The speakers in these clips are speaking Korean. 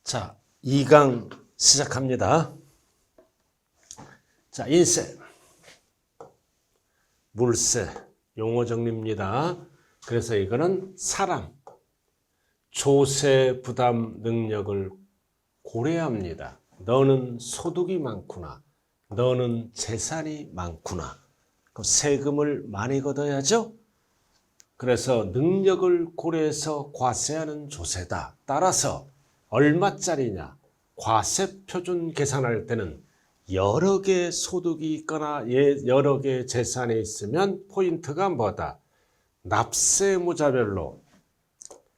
자, 2강 시작합니다. 자, 인세, 물세, 용어 정리입니다. 그래서 이거는 사람, 조세 부담 능력을 고려합니다. 너는 소득이 많구나. 너는 재산이 많구나. 그럼 세금을 많이 걷어야죠. 그래서 능력을 고려해서 과세하는 조세다. 따라서 얼마짜리냐? 과세 표준 계산할 때는 여러 개의 소득이 있거나 여러 개의 재산이 있으면 포인트가 뭐다? 납세무자별로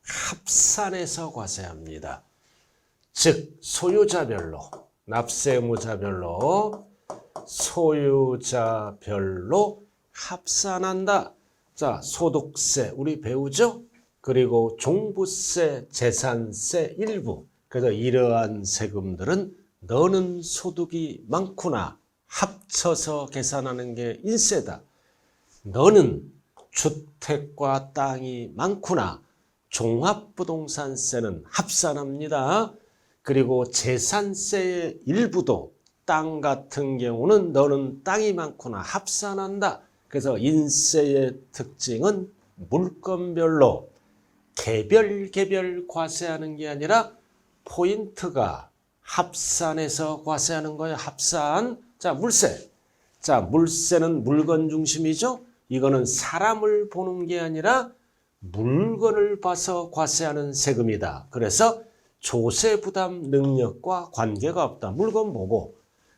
합산해서 과세합니다. 즉 소유자별로, 납세무자별로, 소유자별로 합산한다. 자, 소득세 우리 배우죠? 그리고 종부세, 재산세 일부. 그래서 이러한 세금들은 너는 소득이 많구나 합쳐서 계산하는 게 인세다. 너는 주택과 땅이 많구나. 종합부동산세는 합산합니다. 그리고 재산세의 일부도 땅 같은 경우는 너는 땅이 많구나 합산한다. 그래서 인세의 특징은 물건별로 개별 과세하는 게 아니라 포인트가 합산해서 과세하는 거예요. 합산. 자, 물세. 자, 물세는 물건 중심이죠. 이거는 사람을 보는 게 아니라 물건을 봐서 과세하는 세금이다. 그래서 조세 부담 능력과 관계가 없다. 물건 보고.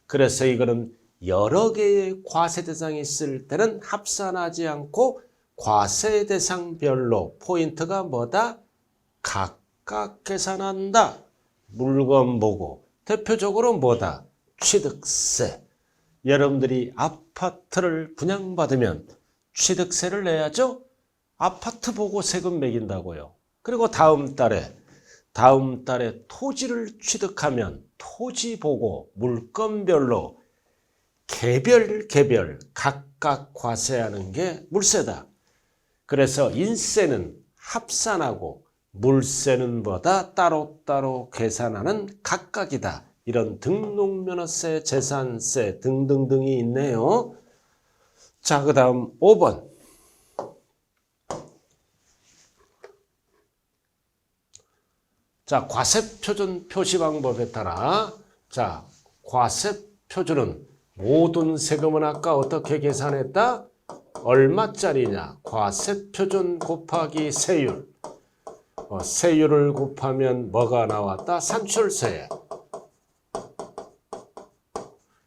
그래서 이거는 여러 개의 과세 대상이 있을 때는 합산하지 않고 과세 대상별로 포인트가 뭐다? 각각 계산한다. 물건 보고. 대표적으로 뭐다? 취득세. 여러분들이 아파트를 분양받으면 취득세를 내야죠? 아파트 보고 세금 매긴다고요. 그리고 다음 달에 토지를 취득하면 토지 보고 물건별로 개별 각각 과세하는 게 물세다. 그래서 인세는 합산하고 물세는 보다 따로따로 계산하는 각각이다. 이런 등록면허세, 재산세 등등등이 있네요. 자, 그 다음 5번. 자, 과세표준 표시 방법에 따라 자, 과세표준은 모든 세금은 아까 어떻게 계산했다? 얼마짜리냐? 과세표준 곱하기 세율. 세율을 곱하면 뭐가 나왔다? 산출세.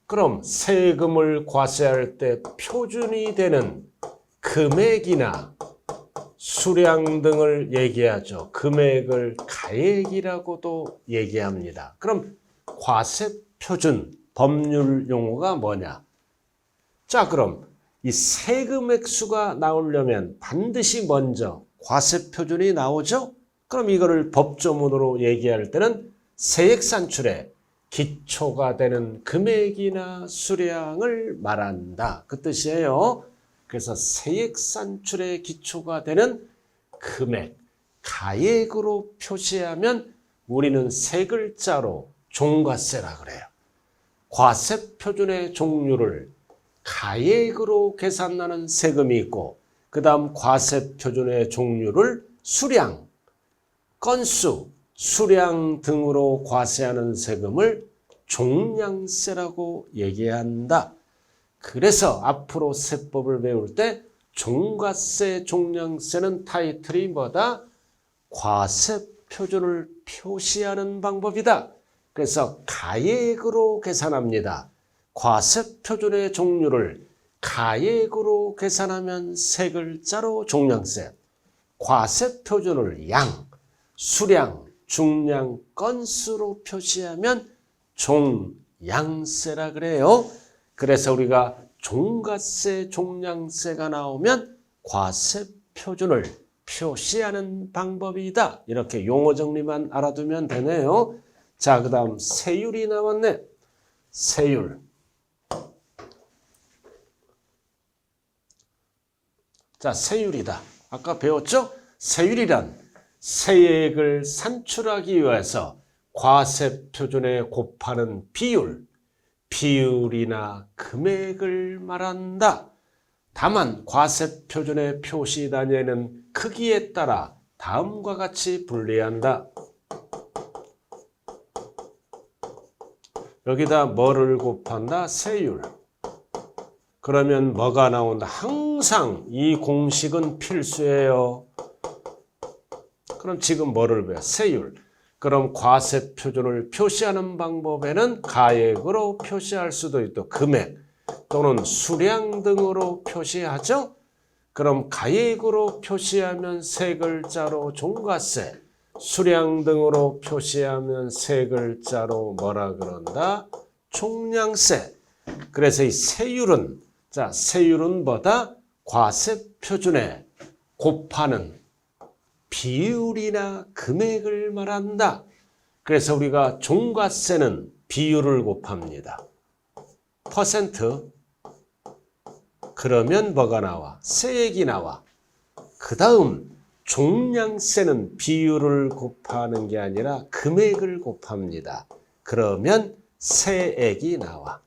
그럼 세금을 과세할 때 표준이 되는 금액이나 수량 등을 얘기하죠. 금액을 가액이라고도 얘기합니다. 그럼 과세표준 법률 용어가 뭐냐? 자, 그럼 이 세금 액수가 나오려면 반드시 먼저 과세표준이 나오죠? 그럼 이거를 법조문으로 얘기할 때는 세액산출의 기초가 되는 금액이나 수량을 말한다. 그 뜻이에요. 그래서 세액산출의 기초가 되는 금액, 가액으로 표시하면 우리는 세 글자로 종과세라 그래요. 과세표준의 종류를 가액으로 계산하는 세금이 있고 그 다음 과세표준의 종류를 수량, 건수, 수량 등으로 과세하는 세금을 종량세라고 얘기한다. 그래서 앞으로 세법을 배울 때 종과세, 종량세는 타이틀이 뭐다? 과세표준을 표시하는 방법이다. 그래서 가액으로 계산합니다. 과세표준의 종류를 가액으로 계산하면 세 글자로 종량세. 과세표준을 양, 수량, 중량, 건수로 표시하면 종양세라 그래요. 그래서 우리가 종과세, 종량세가 나오면 과세표준을 표시하는 방법이다. 이렇게 용어 정리만 알아두면 되네요. 자, 그 다음 세율이 나왔네. 세율. 자, 세율이다. 아까 배웠죠? 세율이란 세액을 산출하기 위해서 과세표준에 곱하는 비율이나 금액을 말한다. 다만 과세표준의 표시 단위에는 크기에 따라 다음과 같이 분리한다. 여기다 뭐를 곱한다? 세율. 그러면 뭐가 나온다? 항상 이 공식은 필수예요. 그럼 지금 뭐를 배워? 세율. 그럼 과세표준을 표시하는 방법에는 가액으로 표시할 수도 있고 금액 또는 수량 등으로 표시하죠. 그럼 가액으로 표시하면 세 글자로 종가세, 수량 등으로 표시하면 세 글자로 뭐라 그런다? 총량세. 그래서 이 세율은 세율은 뭐다? 과세표준에 곱하는 비율이나 금액을 말한다. 그래서 우리가 종가세는 비율을 곱합니다. 퍼센트. 그러면 뭐가 나와? 세액이 나와. 그 다음 종량세는 비율을 곱하는 게 아니라 금액을 곱합니다. 그러면 세액이 나와.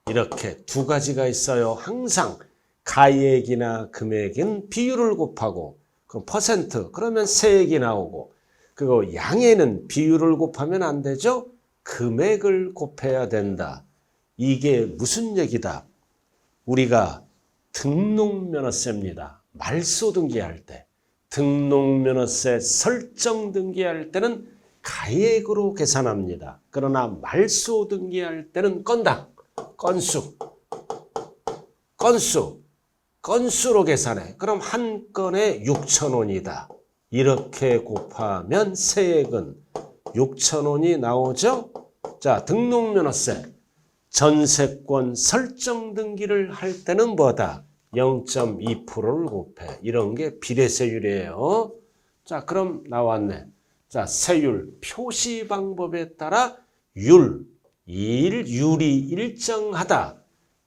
이렇게 두 가지가 있어요. 항상 가액이나 금액은 비율을 곱하고 그럼 퍼센트 그러면 세액이 나오고 그리고 양에는 비율을 곱하면 안 되죠. 금액을 곱해야 된다. 이게 무슨 얘기다? 우리가 등록면허세입니다. 말소 등기할 때 등록면허세 설정 등기할 때는 가액으로 계산합니다. 그러나 말소 등기할 때는 건당, 건수로 계산해. 그럼 한 건에 6,000원이다. 이렇게 곱하면 세액은 6,000원이 나오죠. 자, 등록면허세 전세권 설정 등기를 할 때는 뭐다? 0.2%를 곱해. 이런 게 비례세율이에요. 자, 그럼 나왔네. 자, 세율 표시 방법에 따라 율이 일정하다.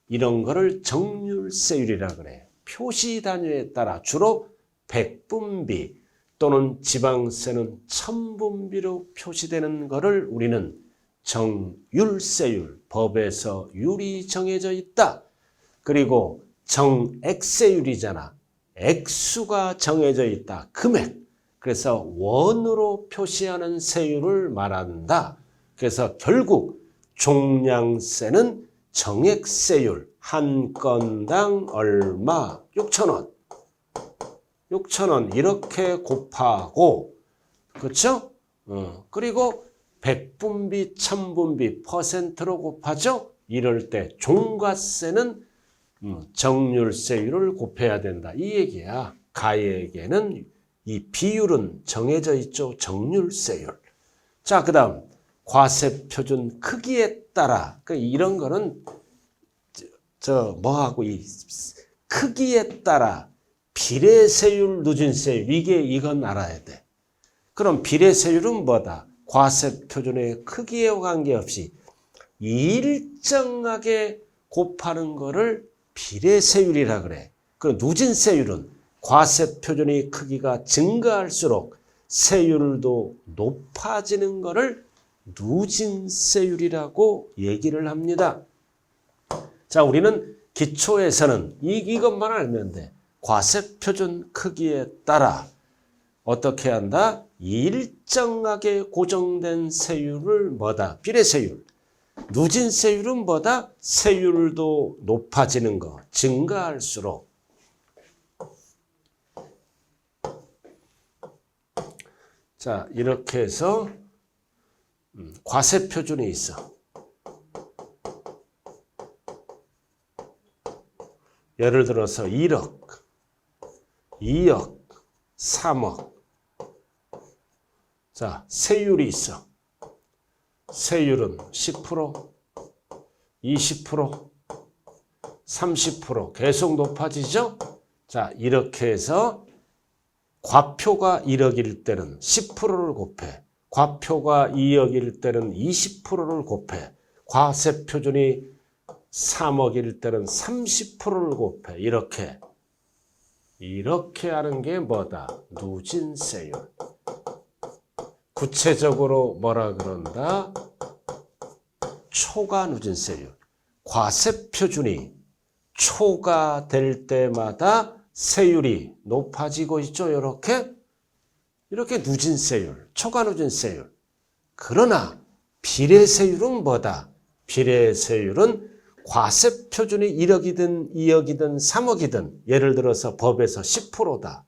이런 거를 정률세율이라 그래요. 표시 단위에 따라 주로 백분비 또는 지방세는 천분비로 표시되는 거를 우리는 정율세율, 법에서 율이 정해져 있다. 그리고 정액세율이잖아. 액수가 정해져 있다. 금액. 그래서 원으로 표시하는 세율을 말한다. 그래서 결국 종량세는 정액세율 한 건당 얼마? 6,000원. 6,000원 이렇게 곱하고 그렇죠? 그리고 백분비, 천분비 퍼센트로 곱하죠? 이럴 때 종가세는 정률세율을 곱해야 된다. 이 얘기야. 가액에는 이 비율은 정해져 있죠. 정률세율. 자, 그 다음 과세표준 크기에 따라 이런 거는 뭐하고 이 크기에 따라 비례세율, 누진세율 이건 알아야 돼. 그럼 비례세율은 뭐다? 과세표준의 크기와 관계없이 일정하게 곱하는 거를 비례세율이라 그래. 그 누진세율은 과세표준의 크기가 증가할수록 세율도 높아지는 거를 누진세율이라고 얘기를 합니다. 자, 우리는 기초에서는 이것만 알면 돼. 과세표준 크기에 따라 어떻게 한다? 일정하게 고정된 세율을 뭐다? 비례세율. 누진세율은 뭐다? 세율도 높아지는 거, 증가할수록. 자, 이렇게 해서 과세표준이 있어. 예를 들어서 1억, 2억, 3억. 자, 세율이 있어. 세율은 10%, 20%, 30% 계속 높아지죠? 자, 이렇게 해서 과표가 1억일 때는 10%를 곱해. 과표가 2억일 때는 20%를 곱해. 과세표준이 3억일 때는 30%를 곱해. 이렇게 하는 게 뭐다? 누진세율. 구체적으로 뭐라 그런다? 초과 누진세율. 과세표준이 초과될 때마다 세율이 높아지고 있죠. 이렇게 누진세율, 초과 누진세율. 그러나 비례세율은 뭐다? 비례세율은 과세표준이 1억이든 2억이든 3억이든 예를 들어서 법에서 10%다.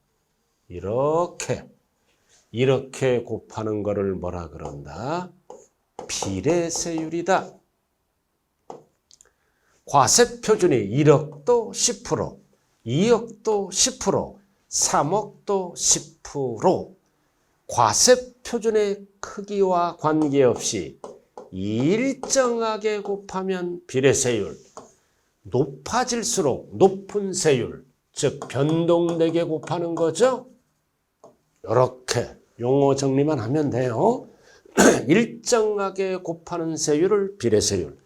이렇게 곱하는 거를 뭐라 그런다? 비례세율이다. 과세표준이 1억도 10%, 2억도 10%, 3억도 10%. 과세표준의 크기와 관계없이 일정하게 곱하면 비례세율, 높아질수록 높은 세율, 즉 변동되게 곱하는 거죠. 이렇게 용어 정리만 하면 돼요. 일정하게 곱하는 세율을 비례세율.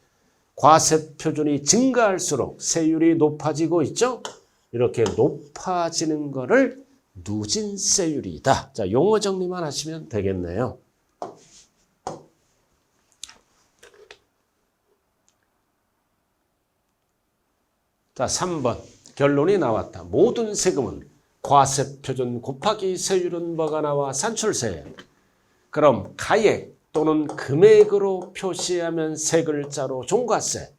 과세표준이 증가할수록 세율이 높아지고 있죠. 이렇게 높아지는 거를 누진세율이다. 자, 용어 정리만 하시면 되겠네요. 자, 3번. 결론이 나왔다. 모든 세금은 과세표준 곱하기 세율은 뭐가 나와? 산출세. 그럼 가액 또는 금액으로 표시하면 세 글자로 종가세.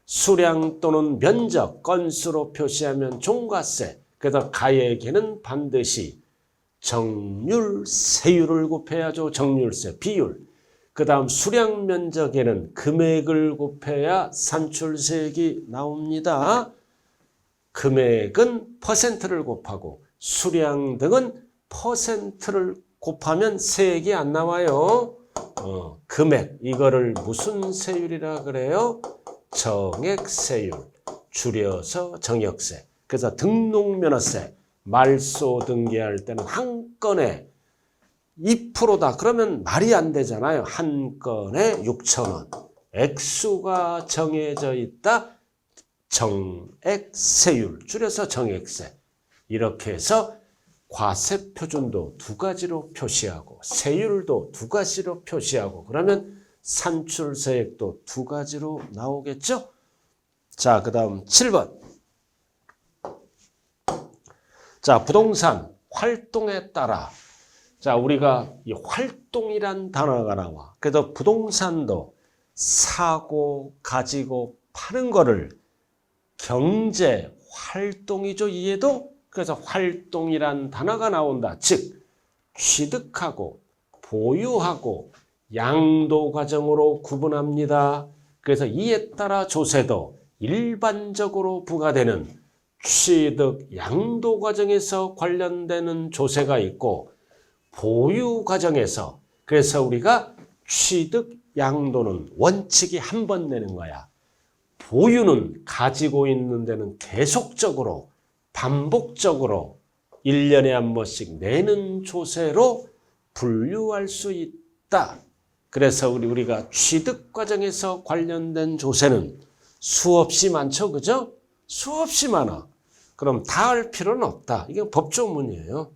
수량 또는 면적, 건수로 표시하면 종가세. 그래서 가액에는 반드시 정률세율을 곱해야죠. 정률세, 비율. 그 다음 수량 면적에는 금액을 곱해야 산출세액이 나옵니다. 금액은 퍼센트를 곱하고 수량 등은 퍼센트를 곱하면 세액이 안 나와요. 금액, 이거를 무슨 세율이라 그래요? 정액세율, 줄여서 정액세. 그래서 등록면허세, 말소 등기할 때는 한 건에 2%다. 그러면 말이 안 되잖아요. 한 건에 6,000원. 액수가 정해져 있다. 정액세율, 줄여서 정액세. 이렇게 해서 과세표준도 두 가지로 표시하고 세율도 두 가지로 표시하고 그러면 산출세액도 두 가지로 나오겠죠? 자, 그 다음 7번. 자, 부동산 활동에 따라. 자, 우리가 이 활동이란 단어가 나와. 그래서 부동산도 사고, 가지고 파는 거를 경제 활동이죠. 이해도? 그래서 활동이란 단어가 나온다. 즉 취득하고 보유하고 양도 과정으로 구분합니다. 그래서 이에 따라 조세도 일반적으로 부과되는 취득 양도 과정에서 관련되는 조세가 있고 보유 과정에서, 그래서 우리가 취득 양도는 원칙이 한 번 내는 거야. 보유는 가지고 있는 데는 계속적으로 반복적으로 1년에 한 번씩 내는 조세로 분류할 수 있다. 그래서 우리가 취득 과정에서 관련된 조세는 수없이 많죠. 그죠? 수없이 많아. 그럼 다 할 필요는 없다. 이게 법조문이에요.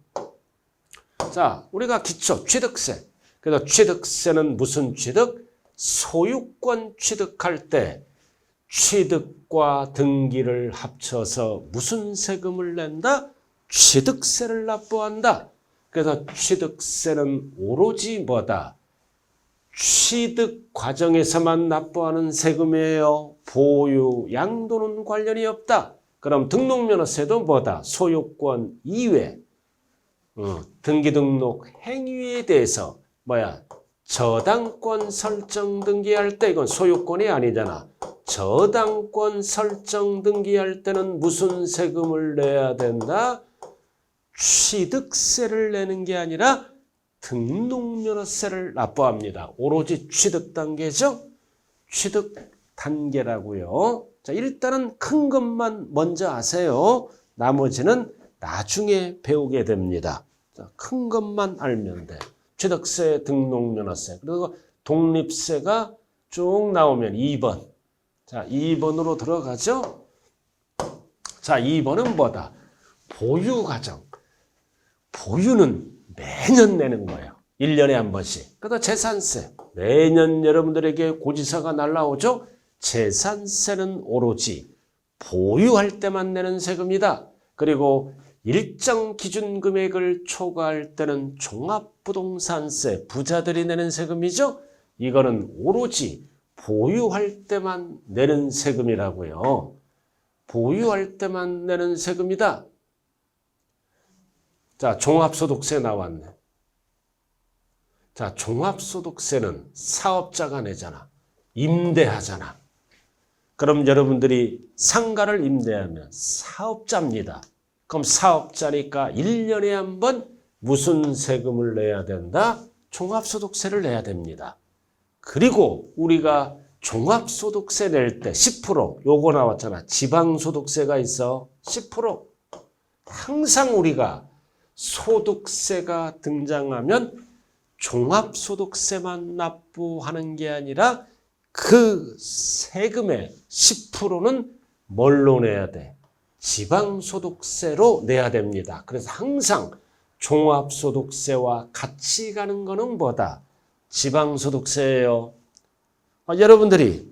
자, 우리가 기초 취득세. 그래서 취득세는 무슨 취득? 소유권 취득할 때 취득과 등기를 합쳐서 무슨 세금을 낸다? 취득세를 납부한다. 그래서 취득세는 오로지 뭐다? 취득 과정에서만 납부하는 세금이에요. 보유, 양도는 관련이 없다. 그럼 등록면허세도 뭐다? 소유권 이외. 등기 등록 행위에 대해서 저당권 설정 등기할 때 이건 소유권이 아니잖아. 저당권 설정 등기할 때는 무슨 세금을 내야 된다? 취득세를 내는 게 아니라 등록면허세를 납부합니다. 오로지 취득 단계죠? 취득 단계라고요. 자, 일단은 큰 것만 먼저 아세요. 나머지는 나중에 배우게 됩니다. 자, 큰 것만 알면 돼. 취득세, 등록면허세, 그리고 독립세가 쭉 나오면 2번. 자, 2번으로 들어가죠. 자, 2번은 뭐다? 보유 과정. 보유는 매년 내는 거예요. 1년에 한 번씩. 그다음 재산세. 매년 여러분들에게 고지서가 날라오죠. 재산세는 오로지 보유할 때만 내는 세금이다. 그리고 일정 기준 금액을 초과할 때는 종합부동산세, 부자들이 내는 세금이죠. 이거는 오로지 보유할 때만 내는 세금이라고요. 보유할 때만 내는 세금이다. 자, 종합소득세 나왔네. 자, 종합소득세는 사업자가 내잖아. 임대하잖아. 그럼 여러분들이 상가를 임대하면 사업자입니다. 그럼 사업자니까 1년에 한 번 무슨 세금을 내야 된다? 종합소득세를 내야 됩니다. 그리고 우리가 종합소득세 낼 때 10% 요거 나왔잖아. 지방소득세가 있어. 10%. 항상 우리가 소득세가 등장하면 종합소득세만 납부하는 게 아니라 그 세금의 10%는 뭘로 내야 돼? 지방소득세로 내야 됩니다. 그래서 항상 종합소득세와 같이 가는 거는 뭐다? 지방소득세예요. 여러분들이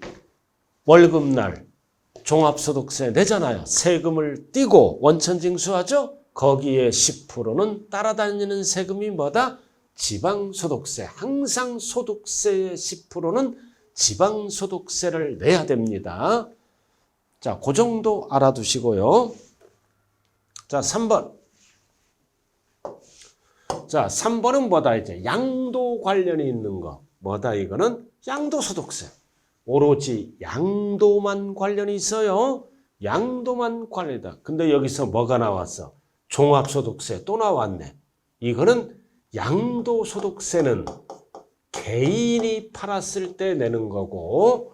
월급날 종합소득세 내잖아요. 세금을 떼고 원천징수하죠? 거기에 10%는 따라다니는 세금이 뭐다? 지방소득세. 항상 소득세의 10%는 지방소득세를 내야 됩니다. 자, 그 정도 알아두시고요. 자, 3번. 자, 3번은 뭐다? 이제 양도 관련이 있는 거. 뭐다? 이거는 양도소득세. 오로지 양도만 관련이 있어요. 양도만 관련이다. 근데 여기서 뭐가 나왔어? 종합소득세 또 나왔네. 이거는 양도소득세는 개인이 팔았을 때 내는 거고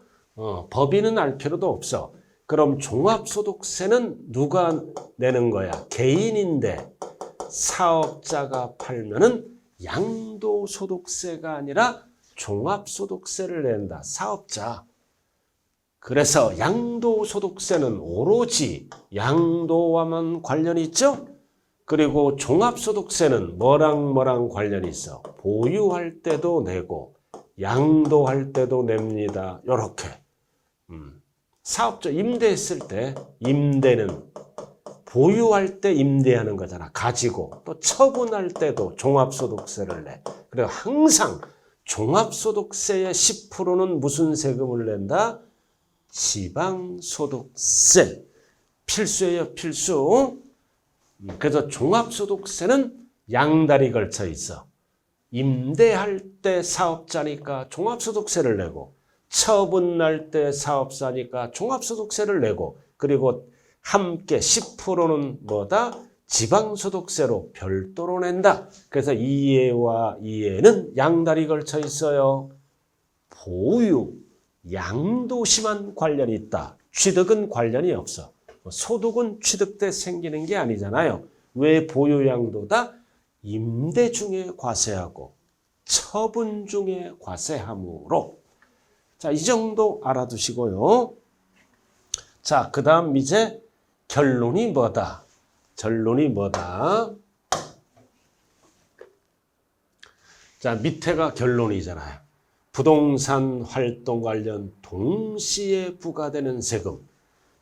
법인은 알 필요도 없어. 그럼 종합소득세는 누가 내는 거야? 개인인데 사업자가 팔면은 양도소득세가 아니라 종합소득세를 낸다. 사업자. 그래서 양도소득세는 오로지 양도와만 관련이 있죠? 그리고 종합소득세는 뭐랑 관련이 있어? 보유할 때도 내고 양도할 때도 냅니다. 요렇게. 사업자 임대했을 때 임대는 보유할 때 임대하는 거잖아. 가지고. 또 처분할 때도 종합소득세를 내. 그래서 항상 종합소득세의 10%는 무슨 세금을 낸다? 지방소득세. 필수예요, 필수. 그래서 종합소득세는 양다리 걸쳐 있어. 임대할 때 사업자니까 종합소득세를 내고 처분할 때 사업자니까 종합소득세를 내고 그리고 함께 10%는 뭐다? 지방소득세로 별도로 낸다. 그래서 이해와 이해는 양다리 걸쳐 있어요. 보유, 양도시만 관련이 있다. 취득은 관련이 없어. 소득은 취득 때 생기는 게 아니잖아요. 왜 보유양도다? 임대 중에 과세하고 처분 중에 과세하므로. 자, 이 정도 알아두시고요. 자, 그 다음 이제 결론이 뭐다? 결론이 뭐다? 자, 밑에가 결론이잖아요. 부동산 활동 관련 동시에 부과되는 세금.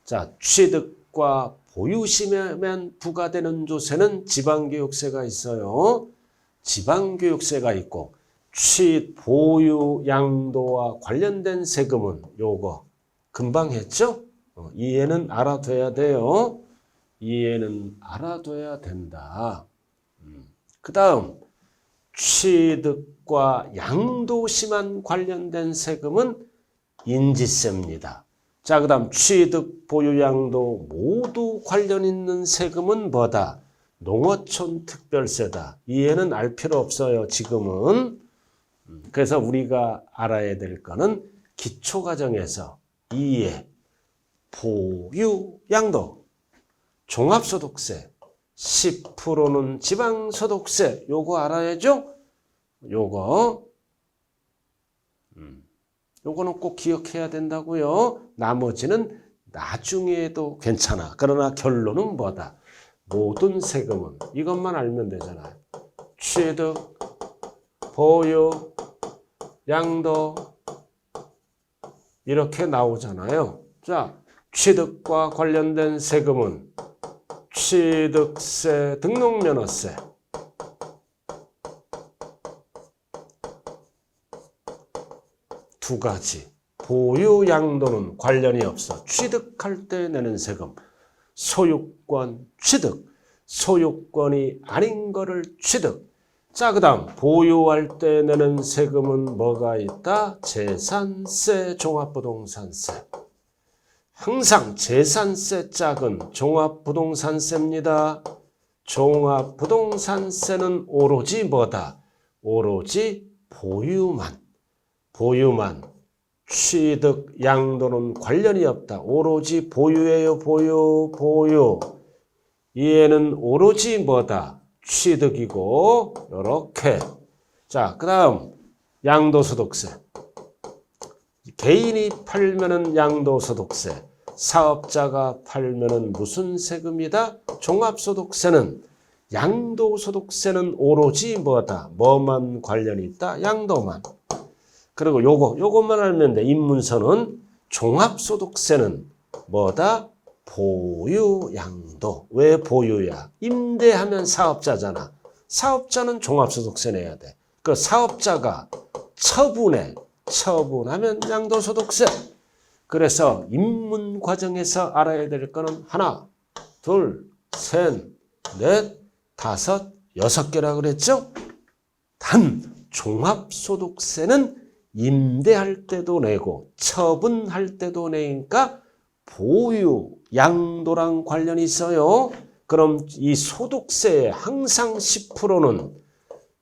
자, 취득과 보유시면 부과되는 조세는 지방교육세가 있어요. 지방교육세가 있고 보유, 양도와 관련된 세금은 요거 금방 했죠? 이해는 알아둬야 돼요. 이해는 알아둬야 된다. 그 다음 취득과 양도시만 관련된 세금은 인지세입니다. 자, 그 다음 취득, 보유, 양도 모두 관련 있는 세금은 뭐다? 농어촌 특별세다. 이해는 알 필요 없어요, 지금은. 그래서 우리가 알아야 될 거는 기초과정에서 이해, 보유, 양도, 종합소득세, 10%는 지방소득세. 요거 알아야죠? 요거는 꼭 기억해야 된다고요. 나머지는 나중에도 괜찮아. 그러나 결론은 뭐다? 모든 세금은 이것만 알면 되잖아요. 취득, 보유, 양도 이렇게 나오잖아요. 자, 취득과 관련된 세금은 취득세, 등록면허세, 두 가지. 보유 양도는 관련이 없어. 취득할 때 내는 세금. 소유권 취득. 소유권이 아닌 거를 취득. 자, 그 다음 보유할 때 내는 세금은 뭐가 있다? 재산세, 종합부동산세. 항상 재산세 짝은 종합부동산세입니다. 종합부동산세는 오로지 뭐다? 오로지 보유만. 취득, 양도는 관련이 없다. 오로지 보유예요. 보유. 얘는 오로지 뭐다? 취득이고 요렇게. 자, 그 다음 양도소득세. 개인이 팔면은 양도소득세. 사업자가 팔면은 무슨 세금이다? 종합소득세는. 양도소득세는 오로지 뭐다? 뭐만 관련이 있다? 양도만. 그리고 요것만 알면 돼. 입문서는 종합소득세는 뭐다? 보유양도. 왜 보유야? 임대하면 사업자잖아. 사업자는 종합소득세 내야 돼. 그 사업자가 처분하면 양도소득세. 그래서 입문 과정에서 알아야 될 거는 하나, 둘, 셋, 넷, 다섯, 6개라 그랬죠? 단 종합소득세는 임대할 때도 내고 처분할 때도 내니까 보유, 양도랑 관련이 있어요. 그럼 이 소득세에 항상 10%는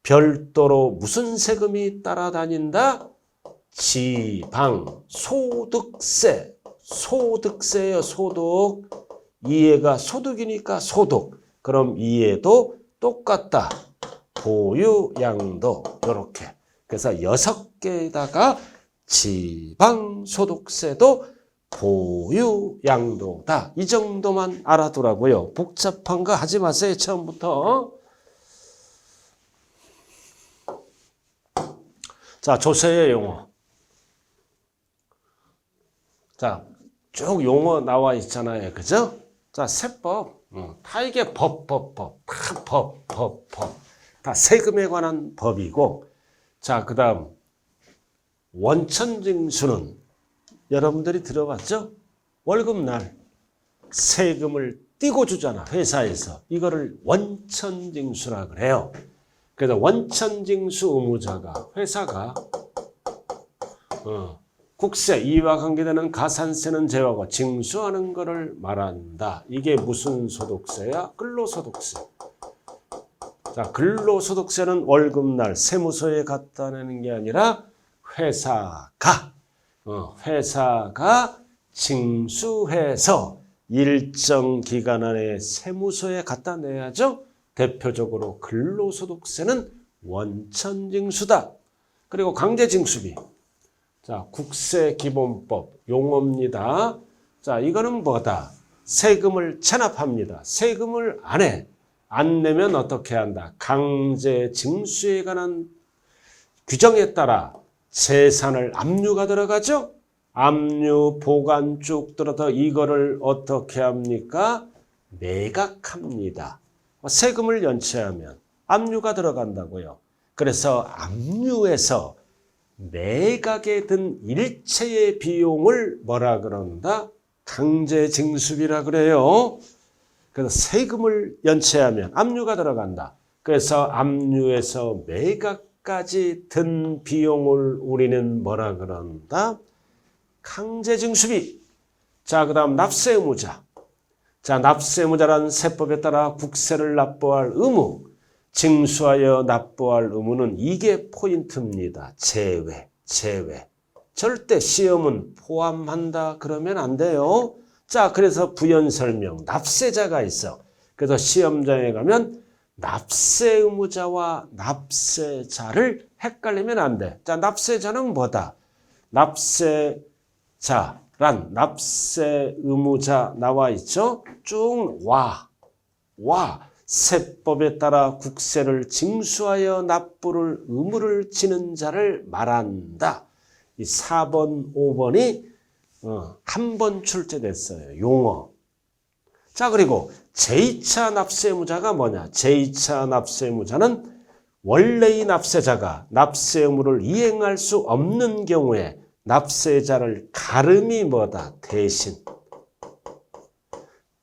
별도로 무슨 세금이 따라다닌다? 지방, 소득세예요. 소득. 이해가 소득이니까 소득. 그럼 이해도 똑같다. 보유, 양도 이렇게. 그래서 6개에다가 지방소득세도 보유, 양도다. 이 정도만 알아두라고요. 복잡한 거 하지 마세요. 처음부터. 자, 조세의 용어. 자, 쭉 용어 나와 있잖아요. 그죠? 자, 세법. 다 이게 법. 다 세금에 관한 법이고. 자, 그 다음 원천징수는 여러분들이 들어봤죠? 월급날 세금을 띄고 주잖아. 회사에서. 이거를 원천징수라 그래요. 그래서 원천징수 의무자가 회사가 국세, 이와 관계되는 가산세는 제외하고 징수하는 것을 말한다. 이게 무슨 소득세야? 근로소득세. 자, 근로소득세는 월급날 세무서에 갖다 내는 게 아니라 회사가 징수해서 일정 기간 안에 세무서에 갖다 내야죠. 대표적으로 근로소득세는 원천징수다. 그리고 강제징수비. 자, 국세기본법 용어입니다. 자, 이거는 뭐다? 세금을 체납합니다. 세금을 안 해. 안 내면 어떻게 한다? 강제징수에 관한 규정에 따라 재산을 압류가 들어가죠? 압류, 보관 쭉 들어서 이거를 어떻게 합니까? 매각합니다. 세금을 연체하면 압류가 들어간다고요. 그래서 압류에서 매각에 든 일체의 비용을 뭐라 그런다? 강제징수비라 그래요. 그래서 세금을 연체하면 압류가 들어간다. 그래서 압류에서 매각까지 든 비용을 우리는 뭐라 그런다? 강제징수비. 자, 그 다음 납세의무자. 자, 납세의무자란 세법에 따라 국세를 납부할 의무, 징수하여 납부할 의무는 이게 포인트입니다. 제외. 절대 시험은 포함한다 그러면 안 돼요. 자, 그래서 부연설명, 납세자가 있어. 그래서 시험장에 가면 납세의무자와 납세자를 헷갈리면 안 돼. 자, 납세자는 뭐다? 납세자란 납세의무자 나와 있죠? 쭉 와. 세법에 따라 국세를 징수하여 납부를 의무를 지는 자를 말한다. 이 4번, 5번이 한 번 출제됐어요. 용어. 자, 그리고 제2차 납세의무자가 뭐냐? 제2차 납세의무자는 원래의 납세자가 납세 의무를 이행할 수 없는 경우에 납세자를 가름이 뭐다?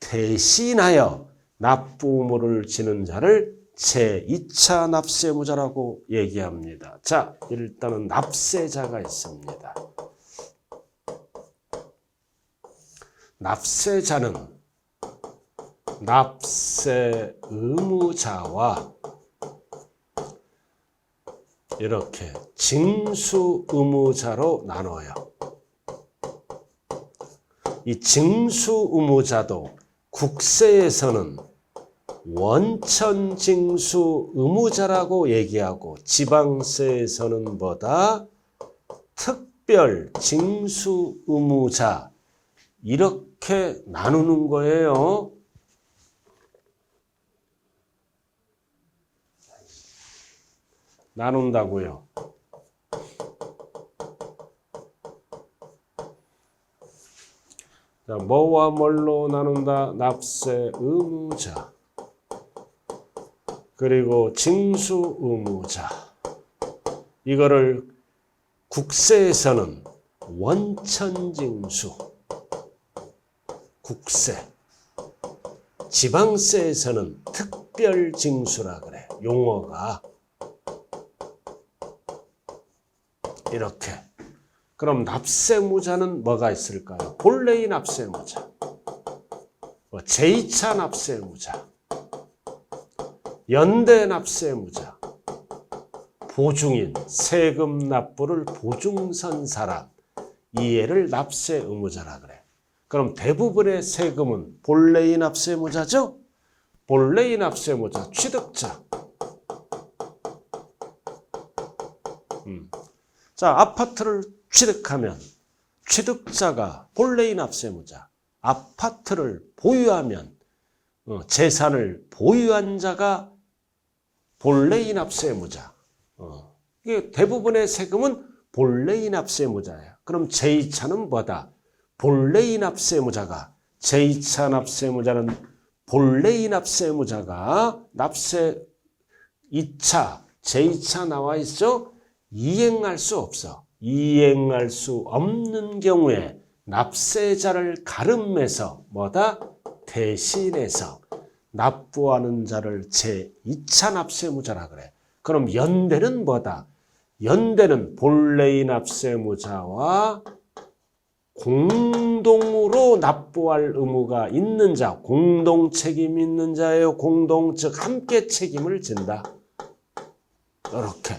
대신하여 납부 의무를 지는 자를 제2차 납세의무자라고 얘기합니다. 자, 일단은 납세자가 있습니다. 납세자는 납세 의무자와 이렇게 징수 의무자로 나눠요. 이 징수 의무자도 국세에서는 원천 징수 의무자라고 얘기하고 지방세에서는 뭐다? 특별 징수 의무자 이렇게 나누는 거예요. 나눈다고요. 자, 뭐와 뭘로 나눈다? 납세 의무자 그리고 징수 의무자. 이거를 국세에서는 원천징수 국세, 지방세에서는 특별징수라 그래. 용어가 이렇게. 그럼 납세의무자는 뭐가 있을까요? 본래의 납세의무자, 제2차 납세의무자, 연대 납세의무자, 보증인, 세금 납부를 보증선 사람, 이해를 납세의무자라 그래. 그럼 대부분의 세금은 본래의 납세의무자죠? 본래의 납세의무자, 취득자. 자, 아파트를 취득하면 취득자가 본래의 납세의무자, 아파트를 보유하면 재산을 보유한 자가 본래의 납세의무자. 이게 대부분의 세금은 본래의 납세의무자예요. 그럼 제2차는 뭐다? 본래의 납세의무자가, 제2차 납세의무자는 본래의 납세의무자가 납세 2차, 제2차 나와 있죠? 이행할 수 없어. 이행할 수 없는 경우에 납세자를 가름해서 뭐다? 대신해서 납부하는 자를 제2차 납세의무자라 그래. 그럼 연대는 뭐다? 연대는 본래의 납세의무자와 공동으로 납부할 의무가 있는 자, 공동 책임 있는 자예요. 공동, 즉 함께 책임을 진다. 이렇게.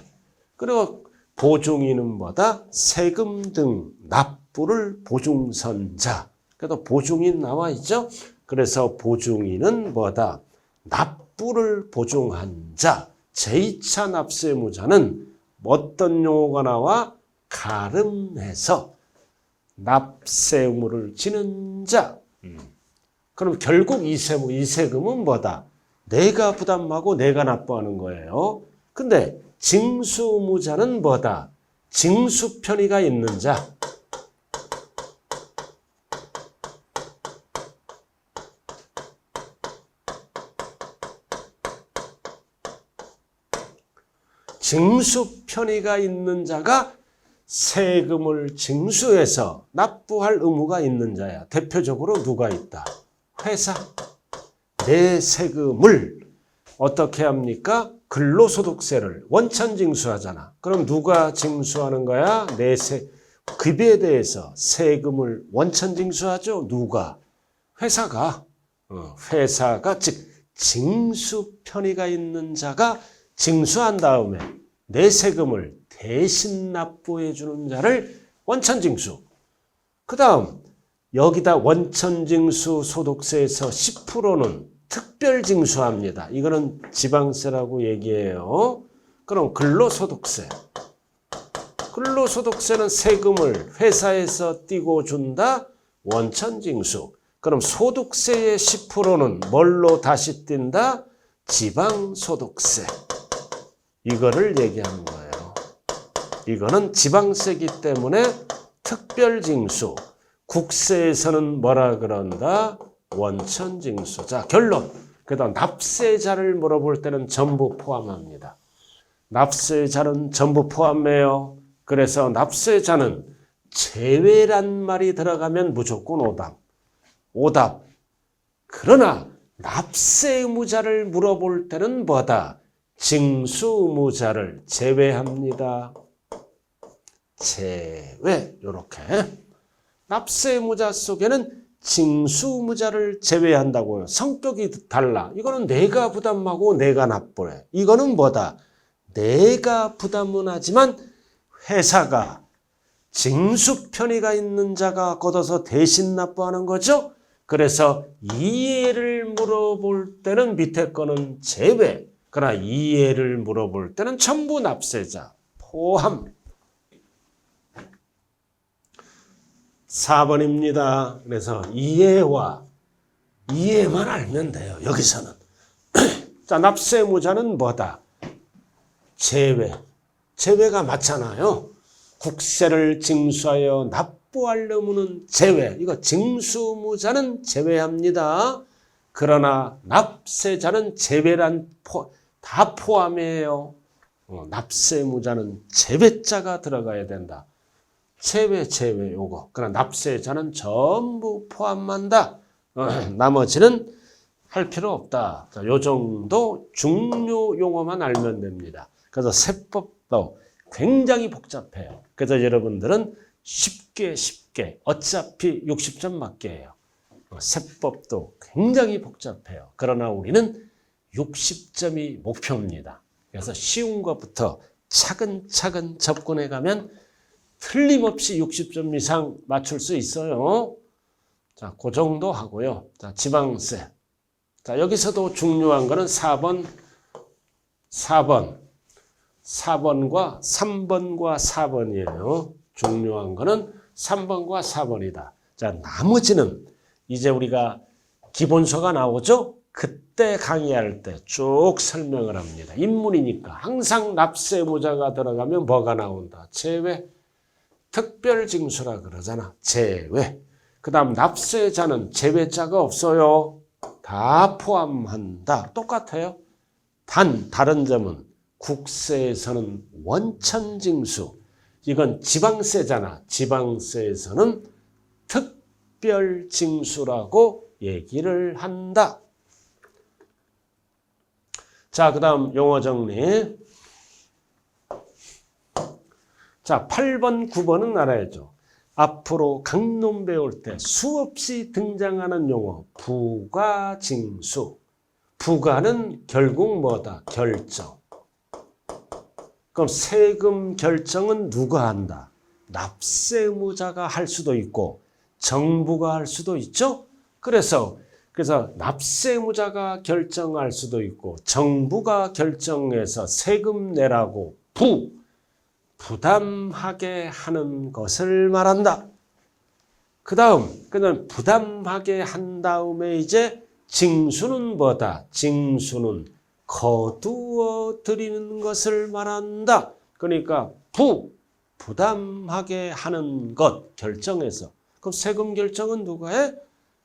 그리고 보증인은 뭐다? 세금 등 납부를 보증선 자. 그래도 보증인 나와 있죠? 그래서 보증인은 뭐다? 납부를 보증한 자. 제2차 납세의무자는 어떤 용어가 나와? 가름해서 납세 의무를 지는 자. 그럼 결국 이 세금은 뭐다? 내가 부담하고 내가 납부하는 거예요. 근데 징수 의무자는 뭐다? 징수 편의가 있는 자. 징수 편의가 있는 자가 세금을 징수해서 납부할 의무가 있는 자야. 대표적으로 누가 있다? 회사. 내 세금을 어떻게 합니까? 근로소득세를 원천 징수하잖아. 그럼 누가 징수하는 거야? 급여에 대해서 세금을 원천 징수하죠. 누가? 회사가. 회사가 즉 징수 편의가 있는 자가 징수한 다음에 내 세금을 대신 납부해 주는 자를 원천징수. 그 다음 여기다 원천징수 소득세에서 10%는 특별징수합니다. 이거는 지방세라고 얘기해요. 그럼 근로소득세. 근로소득세는 세금을 회사에서 떼고 준다. 원천징수. 그럼 소득세의 10%는 뭘로 다시 띈다? 지방소득세. 이거를 얘기하는 거예요. 이거는 지방세이기 때문에 특별징수. 국세에서는 뭐라 그런다? 원천징수. 자, 결론. 그다음 납세자를 물어볼 때는 전부 포함합니다. 납세자는 전부 포함해요. 그래서 납세자는 제외란 말이 들어가면 무조건 오답. 오답. 그러나 납세 의무자를 물어볼 때는 뭐다? 징수 의무자를 제외합니다. 제외. 요렇게. 납세 의무자 속에는 징수 의무자를 제외한다고요. 성격이 달라. 이거는 내가 부담하고 내가 납부해. 이거는 뭐다? 내가 부담은 하지만 회사가 징수 편의가 있는 자가 걷어서 대신 납부하는 거죠. 그래서 이해를 물어볼 때는 밑에 거는 제외. 그러나 이해를 물어볼 때는 전부 납세자 포함. 4번입니다. 그래서 이해만 알면 돼요. 여기서는. 자, 납세 의무자는 뭐다? 제외. 제외가 맞잖아요. 국세를 징수하여 납부할 의무는 제외. 이거 징수 의무자는 제외합니다. 그러나 납세자는 제외란 다 포함이에요. 납세 의무자는 제외자가 들어가야 된다. 제외 요거. 그러나 납세자는 전부 포함한다. 나머지는 할 필요 없다. 자, 요 정도 중요 용어만 알면 됩니다. 그래서 세법도 굉장히 복잡해요. 그래서 여러분들은 쉽게 어차피 60점 맞게예요. 세법도 굉장히 복잡해요. 그러나 우리는 60점이 목표입니다. 그래서 쉬운 것부터 차근차근 접근해 가면 틀림없이 60점 이상 맞출 수 있어요. 자, 그 정도 하고요. 자, 지방세. 자, 여기서도 중요한 거는 4번과 3번과 4번이에요. 중요한 거는 3번과 4번이다. 자, 나머지는 이제 우리가 기본서가 나오죠? 그때 강의할 때 쭉 설명을 합니다. 인문이니까 항상 납세 의무자가 들어가면 뭐가 나온다? 제외. 특별징수라 그러잖아. 제외. 그 다음 납세자는 제외자가 없어요. 다 포함한다. 똑같아요. 다른 점은 국세에서는 원천징수. 이건 지방세잖아. 지방세에서는 특별징수라고 얘기를 한다. 자, 그 다음 용어 정리. 자, 8번, 9번은 알아야죠. 앞으로 강론 배울 때 수없이 등장하는 용어. 부가징수. 부가는 결국 뭐다? 결정. 그럼 세금 결정은 누가 한다? 납세 의무자가 할 수도 있고 정부가 할 수도 있죠. 그래서 납세 의무자가 결정할 수도 있고 정부가 결정해서 세금 내라고 부담하게 하는 것을 말한다. 그 다음, 그는 부담하게 한 다음에 이제 징수는 뭐다? 징수는 거두어 드리는 것을 말한다. 그러니까 부담하게 하는 것 결정해서. 그럼 세금 결정은 누가 해?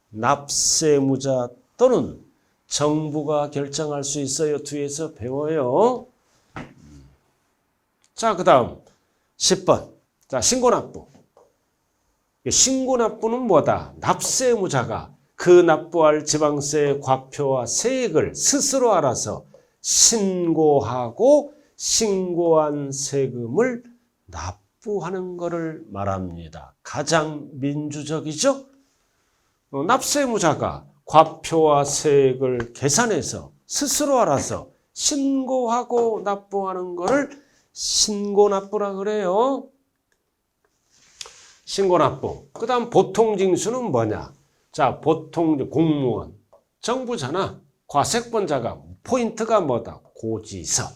납세 의무자 또는 정부가 결정할 수 있어요. 뒤에서 배워요. 자, 그 다음 10번. 자, 신고납부. 신고납부는 뭐다? 납세 의무자가 그 납부할 지방세의 과표와 세액을 스스로 알아서 신고하고 신고한 세금을 납부하는 것을 말합니다. 가장 민주적이죠? 납세 의무자가 과표와 세액을 계산해서 스스로 알아서 신고하고 납부하는 것을 신고납부라 그래요. 신고납부. 그 다음 보통징수는 뭐냐? 자, 보통 공무원, 정부잖아. 과세권자가 포인트가 뭐다? 고지서.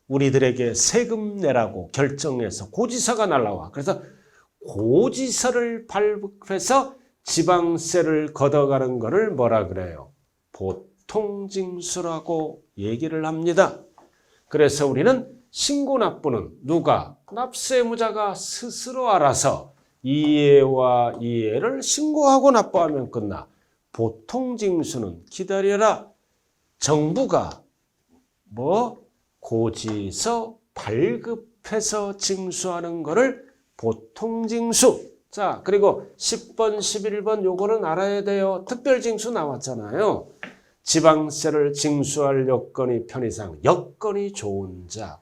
우리들에게 세금 내라고 결정해서 고지서가 날라와. 그래서 고지서를 발급해서 지방세를 걷어가는 거를 뭐라 그래요? 보통징수라고 얘기를 합니다. 그래서 우리는 신고납부는 누가? 납세의무자가 스스로 알아서 이해와 이해를 신고하고 납부하면 끝나. 보통징수는 기다려라. 정부가 고지서 발급해서 징수하는 거를 보통징수. 자, 그리고 10번, 11번 요거는 알아야 돼요. 특별징수 나왔잖아요. 지방세를 징수할 여건이 편의상 여건이 좋은 자,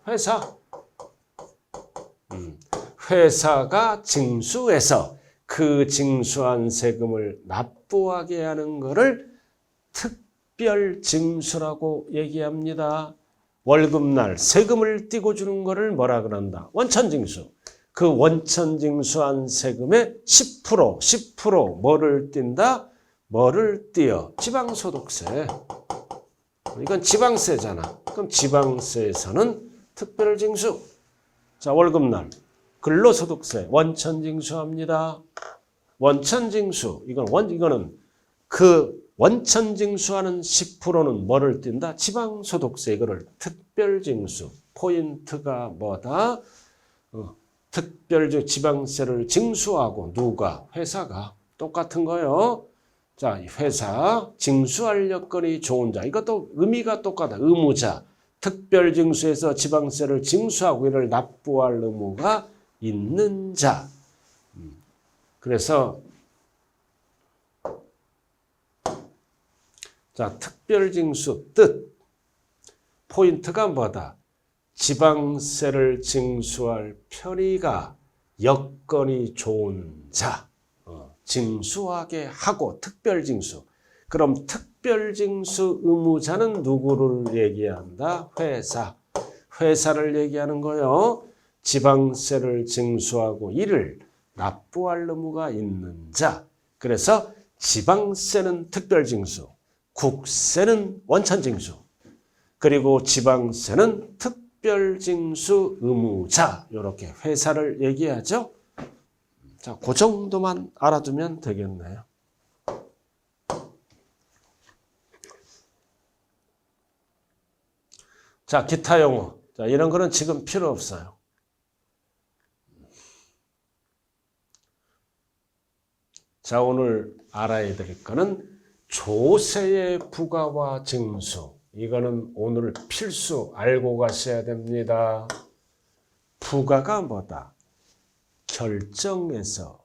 회사가 징수해서 그 징수한 세금을 납부하게 하는 것을 특별징수라고 얘기합니다. 월급날 세금을 띄고 주는 것을 뭐라 그런다? 원천징수. 그 원천징수한 세금의 10% 뭐를 띈다? 뭐를 띄어? 지방소득세. 이건 지방세잖아. 그럼 지방세에서는 특별징수. 자, 월급날 근로소득세 원천징수합니다. 원천징수. 이거는 그 원천징수하는 10%는 뭐를 띈다? 지방소득세. 이거를 특별징수. 포인트가 뭐다? 지방세를 징수하고 누가? 회사가. 똑같은 거요. 자, 회사 징수할 여건이 좋은 자. 이것도 의미가 똑같아. 의무자. 특별징수에서 지방세를 징수하고 이를 납부할 의무가 있는 자. 그래서 자, 특별징수 뜻. 포인트가 뭐다? 지방세를 징수할 편의가 여건이 좋은 자. 징수하게 하고 특별징수. 그럼 특별징수 의무자는 누구를 얘기한다? 회사. 회사를 얘기하는 거요. 지방세를 징수하고 이를 납부할 의무가 있는 자. 그래서 지방세는 특별징수, 국세는 원천징수, 그리고 지방세는 특별징수 의무자. 이렇게 회사를 얘기하죠. 자, 그 정도만 알아두면 되겠네요. 자, 기타 용어. 자, 이런 거는 지금 필요 없어요. 자, 오늘 알아야 될 거는 조세의 부과와 징수. 이거는 오늘 필수 알고 가셔야 됩니다. 부과가 뭐다? 결정해서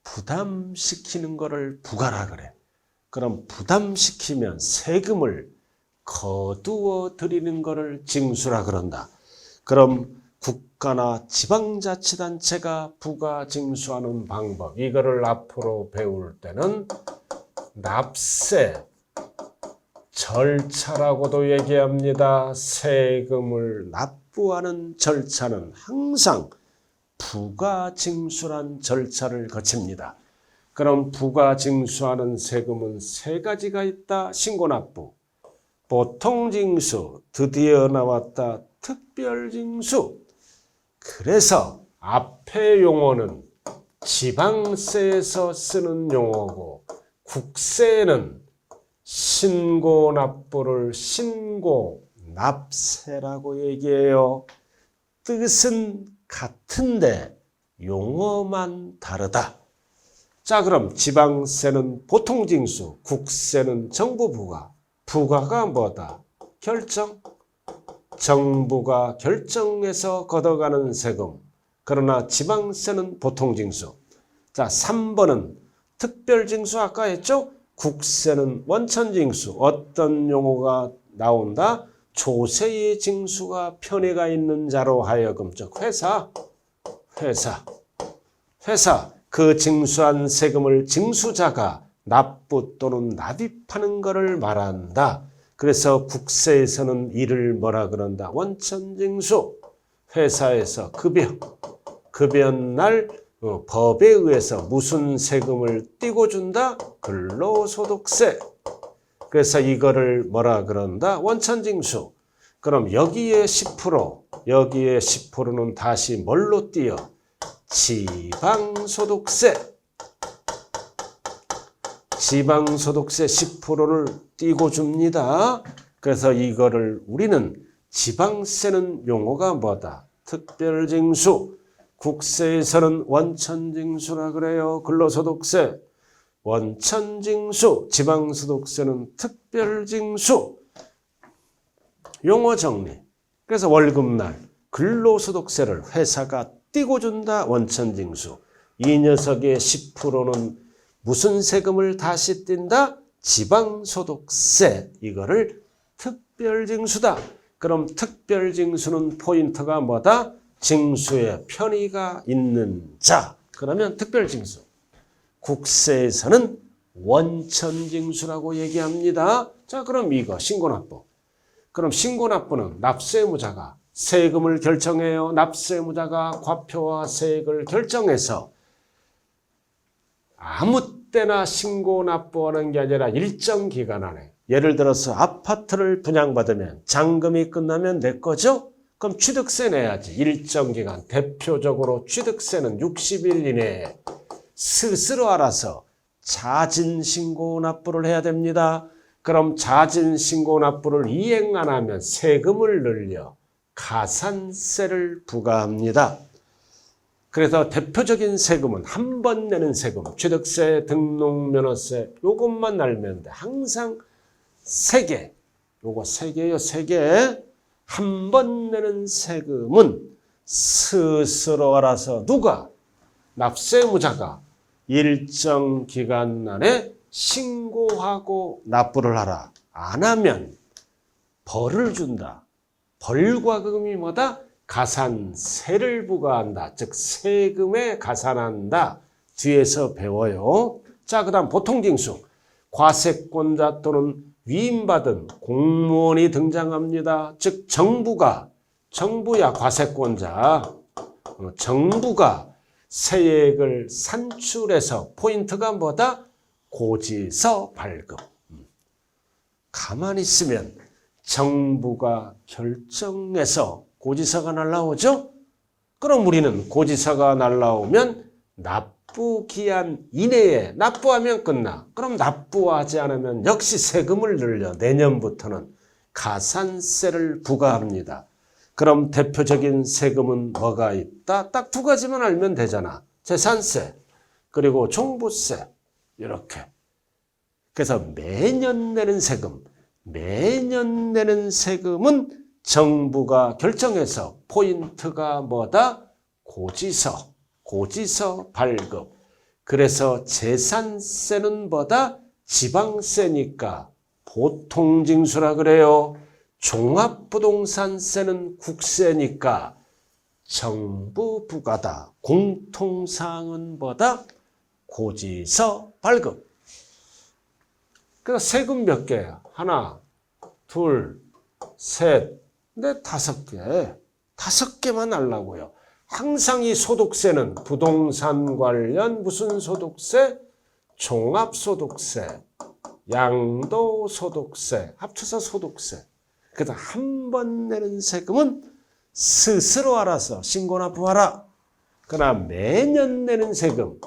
부담시키는 거를 부과라 그래. 그럼 부담시키면 세금을 거두어 드리는 거를 징수라 그런다. 그럼 국가나 지방자치단체가 부과 징수하는 방법, 이거를 앞으로 배울 때는 납세 절차라고도 얘기합니다. 세금을 납부하는 절차는 항상 부과징수란 절차를 거칩니다. 그럼 부과징수하는 세금은 세 가지가 있다. 신고납부, 보통징수, 드디어 나왔다. 특별징수. 그래서 앞의 용어는 지방세에서 쓰는 용어고 국세는 신고납부를 신고납세라고 얘기해요. 뜻은 같은데 용어만 다르다. 자, 그럼 지방세는 보통징수, 국세는 정부 부과. 부과가 뭐다? 결정. 정부가 결정해서 걷어가는 세금. 그러나 지방세는 보통징수. 자, 3번은 특별징수. 아까 했죠? 국세는 원천징수. 어떤 용어가 나온다? 조세의 징수가 편의가 있는 자로 하여금, 즉 회사. 그 징수한 세금을 징수자가 납부 또는 납입하는 것을 말한다. 그래서 국세에서는 이를 뭐라 그런다? 원천징수. 회사에서 급여날 법에 의해서 무슨 세금을 띄고 준다? 근로소득세. 그래서 이거를 뭐라 그런다? 원천징수. 그럼 여기에 10%는 다시 뭘로 띄어? 지방소득세. 지방소득세 10%를 띄고 줍니다. 그래서 이거를 우리는 지방세는 용어가 뭐다? 특별징수. 국세에서는 원천징수라 그래요. 근로소득세. 원천징수. 지방소득세는 특별징수. 용어 정리. 그래서 월급날 근로소득세를 회사가 띄고 준다. 원천징수. 이 녀석의 10%는 무슨 세금을 다시 띈다? 지방소득세. 이거를 특별징수다. 그럼 특별징수는 포인트가 뭐다? 징수에 편의가 있는 자. 그러면 특별징수. 국세에서는 원천징수라고 얘기합니다. 자, 그럼 이거 신고납부. 그럼 신고납부는 납세의무자가 세금을 결정해요. 납세의무자가 과표와 세액을 결정해서 아무 때나 신고납부하는 게 아니라 일정 기간 안에, 예를 들어서 아파트를 분양받으면 잔금이 끝나면 내 거죠? 그럼 취득세 내야지. 일정 기간. 대표적으로 취득세는 60일 이내에 스스로 알아서 자진신고납부를 해야 됩니다. 그럼 자진신고납부를 이행 안 하면 세금을 늘려 가산세를 부과합니다. 그래서 대표적인 세금은 한 번 내는 세금, 취득세, 등록면허세, 요것만 날면 돼. 항상 3개, 요거 3개요, 3개. 한 번 내는 세금은 스스로 알아서 누가? 납세의무자가 일정 기간 안에 신고하고 납부를 하라. 안 하면 벌을 준다. 벌과금이 뭐다? 가산세를 부과한다. 즉 세금에 가산한다. 뒤에서 배워요. 자, 그 다음 보통징수. 과세권자 또는 위임받은 공무원이 등장합니다. 즉 정부야 과세권자. 정부가 세액을 산출해서 포인트가 뭐다? 고지서 발급. 가만히 있으면 정부가 결정해서 고지서가 날라오죠? 그럼 우리는 고지서가 날라오면 납부기한 이내에 납부하면 끝나. 그럼 납부하지 않으면 역시 세금을 늘려 내년부터는 가산세를 부과합니다. 그럼 대표적인 세금은 뭐가 있다? 딱 2가지만 알면 되잖아. 재산세 그리고 종부세 이렇게. 그래서 매년 내는 세금은 정부가 결정해서 포인트가 뭐다? 고지서 발급. 그래서 재산세는 뭐다? 지방세니까 보통징수라 그래요. 종합부동산세는 국세니까 정부 부과다. 공통사항은 뭐다? 고지서 발급. 그러니까 세금 몇 개야? 하나, 둘, 셋, 넷, 5개. 5개만 알라고요. 항상 이 소득세는 부동산 관련 무슨 소득세? 종합소득세, 양도소득세, 합쳐서 소득세. 그래서 한 번 내는 세금은 스스로 알아서 신고납부하라. 그러나 매년 내는 세금은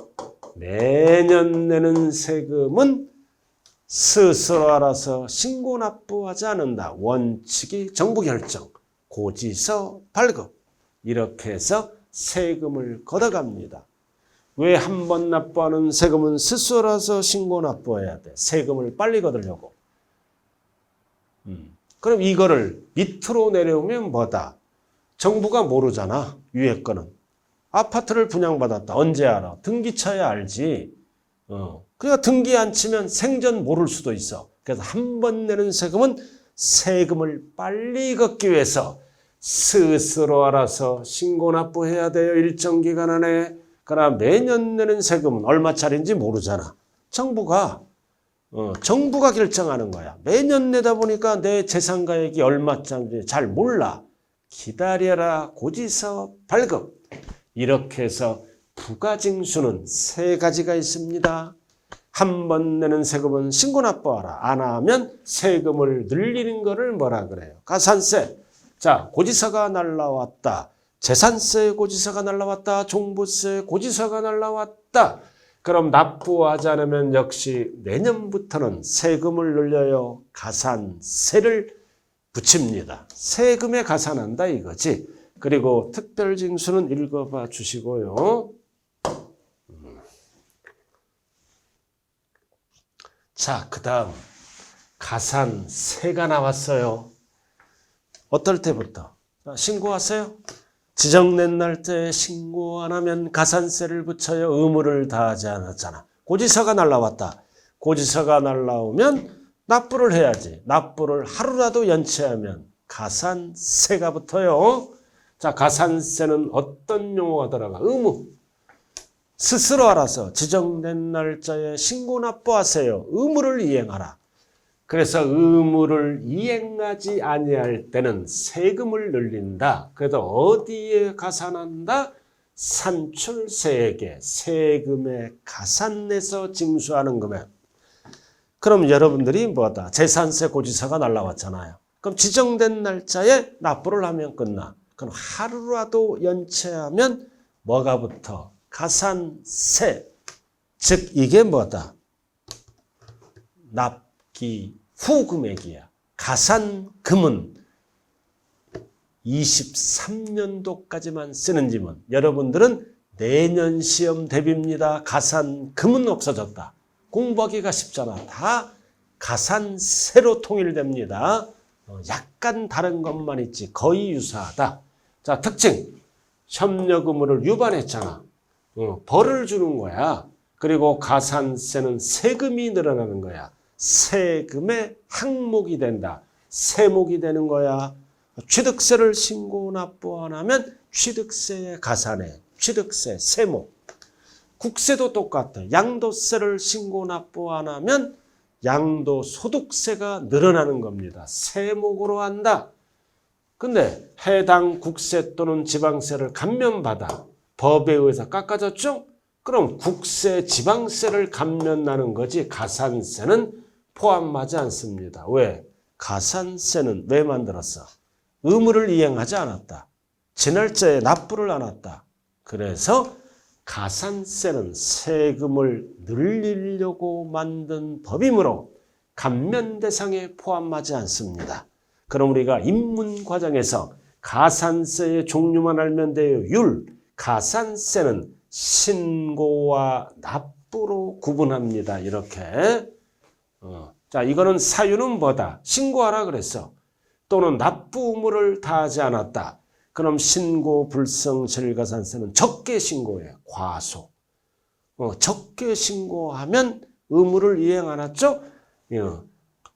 스스로 알아서 신고납부하지 않는다. 원칙이 정부 결정, 고지서 발급. 이렇게 해서 세금을 걷어갑니다. 왜 한 번 납부하는 세금은 스스로 알아서 신고납부해야 돼? 세금을 빨리 걷으려고. 그럼 이거를 밑으로 내려오면 뭐다? 정부가 모르잖아. 위에 거는. 아파트를 분양받았다. 언제 알아? 등기쳐야 알지. 그러니까 등기 안 치면 생전 모를 수도 있어. 그래서 한 번 내는 세금은 세금을 빨리 걷기 위해서 스스로 알아서 신고납부해야 돼요. 일정 기간 안에. 그러나 매년 내는 세금은 얼마짜리인지 모르잖아. 정부가 결정하는 거야. 매년 내다 보니까 내 재산가액이 얼마짜리인지 잘 몰라. 기다려라. 고지서 발급. 이렇게 해서 부가징수는 3가지가 있습니다. 한 번 내는 세금은 신고납부하라. 안 하면 세금을 늘리는 거를 뭐라 그래요? 가산세. 자, 고지서가 날라왔다. 재산세 고지서가 날라왔다. 종부세 고지서가 날라왔다. 그럼 납부하지 않으면 역시 내년부터는 세금을 늘려요. 가산세를 붙입니다. 세금에 가산한다 이거지. 그리고 특별징수는 읽어봐 주시고요. 자, 그 다음 가산세가 나왔어요. 어떨 때부터? 신고하세요. 지정된 날짜에 신고 안 하면 가산세를 붙여요. 의무를 다하지 않았잖아. 고지서가 날라왔다. 고지서가 날라오면 납부를 해야지. 납부를 하루라도 연체하면 가산세가 붙어요. 자, 가산세는 어떤 용어가 들어가? 의무. 스스로 알아서 지정된 날짜에 신고 납부하세요. 의무를 이행하라. 그래서 의무를 이행하지 아니할 때는 세금을 늘린다. 그래도 어디에 가산한다? 산출세액에 세금에 가산내서 징수하는 거면. 그럼 여러분들이 뭐다? 재산세 고지서가 날라왔잖아요. 그럼 지정된 날짜에 납부를 하면 끝나. 그럼 하루라도 연체하면 뭐가 붙어? 가산세. 즉 이게 뭐다? 납기 후 금액이야. 가산금은 23년도까지만 쓰는 지문. 여러분들은 내년 시험 대비입니다. 가산금은 없어졌다. 공부하기가 쉽잖아. 다 가산세로 통일됩니다. 약간 다른 것만 있지 거의 유사하다. 자, 특징. 협력 의무를 위반했잖아. 벌을 주는 거야. 그리고 가산세는 세금이 늘어나는 거야. 세금의 항목이 된다. 세목이 되는 거야. 취득세를 신고 납부 안 하면 취득세에 가산해. 취득세 세목. 국세도 똑같아. 양도세를 신고 납부 안 하면 양도소득세가 늘어나는 겁니다. 세목으로 한다. 근데 해당 국세 또는 지방세를 감면받아 법에 의해서 깎아졌죠? 그럼 국세, 지방세를 감면하는 거지 가산세는 포함하지 않습니다. 왜? 가산세는 왜 만들었어? 의무를 이행하지 않았다. 지날짜에 납부를 안 했다. 그래서 가산세는 세금을 늘리려고 만든 법이므로 감면 대상에 포함하지 않습니다. 그럼 우리가 입문 과정에서 가산세의 종류만 알면 돼요. 율, 가산세는 신고와 납부로 구분합니다. 이렇게. 자, 이거는 사유는 뭐다? 신고하라 그랬어. 또는 납부 의무를 다하지 않았다. 그럼 신고 불성 실가산세는 적게 신고해요. 과소. 적게 신고하면 의무를 이행 안 했죠?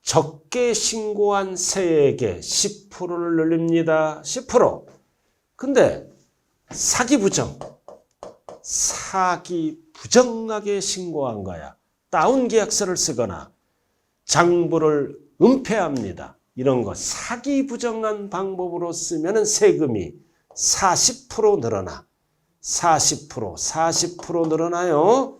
적게 신고한 세액의 10%를 늘립니다. 10%. 근데 사기 부정하게 신고한 거야. 다운 계약서를 쓰거나 장부를 은폐합니다. 이런 거 사기 부정한 방법으로 쓰면 세금이 40% 늘어나. 40% 늘어나요.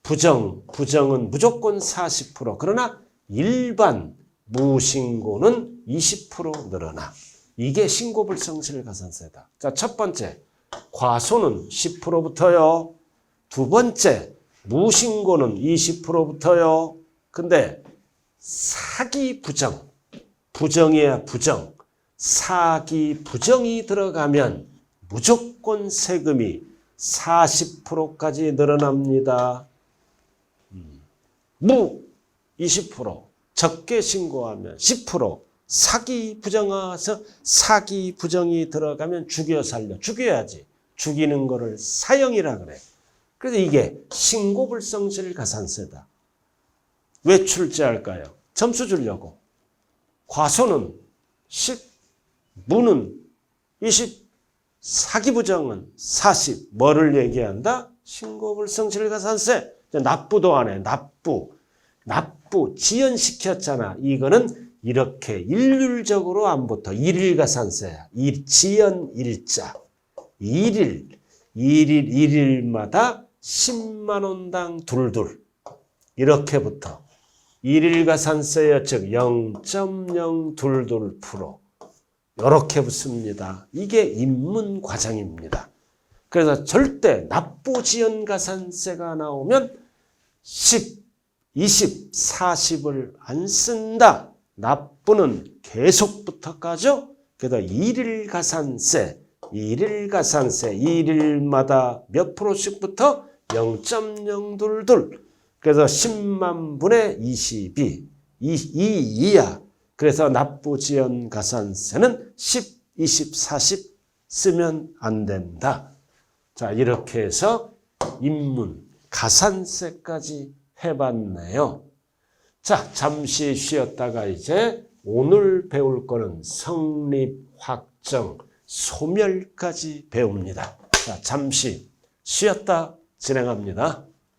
부정은 무조건 40%. 그러나 일반 무신고는 20% 늘어나. 이게 신고불성실가산세다. 자, 첫 번째 과소는 10%부터요. 두 번째 무신고는 20%부터요. 근데 사기 부정이야 부정. 사기 부정이 들어가면 무조건 세금이 40%까지 늘어납니다. 무 20%, 적게 신고하면 10%, 사기 부정해서 사기 부정이 들어가면 죽여 살려. 죽여야지. 죽이는 거를 사형이라 그래. 그래서 이게 신고불성실가산세다. 왜 출제할까요? 점수 주려고. 과소는 10, 무는 20, 사기부정은 40. 뭐를 얘기한다? 신고불성실가산세. 납부도 안 해. 납부 지연시켰잖아. 이거는 이렇게 일률적으로 안 붙어. 일일가산세야. 지연 일자. 일일마다 10만 원당 둘둘. 이렇게 붙어. 일일가산세여 즉 0.022%. 이렇게 붙습니다. 이게 입문 과정입니다. 그래서 절대 납부지연가산세가 나오면 10, 20, 40을 안 쓴다. 납부는 계속부터 가죠. 그래서 일일가산세, 일일마다 몇 프로씩부터 0.022. 그래서 10만 분의 22, 2이야. 그래서 납부지연가산세는 10, 20, 40 쓰면 안 된다. 자, 이렇게 해서 인문, 가산세까지 해봤네요. 자, 잠시 쉬었다가 이제 오늘 배울 거는 성립, 확정, 소멸까지 배웁니다. 자, 잠시 쉬었다 진행합니다.